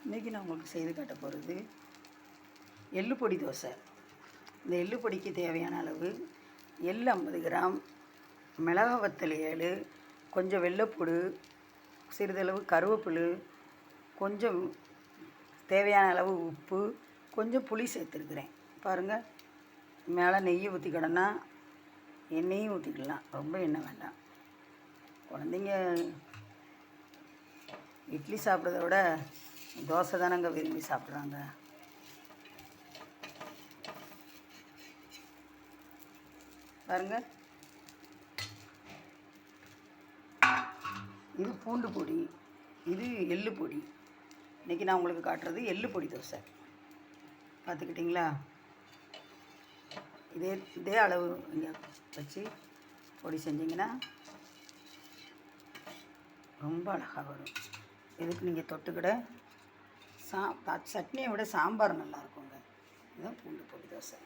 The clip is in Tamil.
இன்றைக்கி நான் உங்களுக்கு செய்து காட்ட போகிறது எள்ளு பொடி தோசை. இந்த எள்ளு பொடிக்கு தேவையான அளவு எள் 50 கிராம், மிளகா வத்தல் 7, கொஞ்சம் வெள்ளைப்பூடு, சிறிதளவு கருவேப்பிலை, கொஞ்சம் தேவையான அளவு உப்பு, கொஞ்சம் புளி சேர்த்துருக்குறேன். பாருங்கள், மேலே நெய் ஊற்றிக்கிடனா எண்ணெயும் ஊற்றிக்கலாம், ரொம்ப எண்ணெய் வேண்டாம். குழந்தைங்க இட்லி சாப்பிட்றத விட தோசை தானங்க விரும்பி சாப்பிட்றாங்க. பாருங்கள், இது பூண்டு பொடி, இது எள்ளு பொடி. இன்றைக்கி நான் உங்களுக்கு காட்டுறது எள்ளு பொடி தோசை. பார்த்துக்கிட்டிங்களா? இதே அளவு நீங்கள் வச்சு பொடி செஞ்சிங்கன்னா ரொம்ப அழகாக வரும். இதுக்கு நீங்கள் தொட்டுக்கிட சட்னியை விட சாம்பார் நல்லா இருக்குங்க. இதுதான் பூண்டு பொடி தோசை.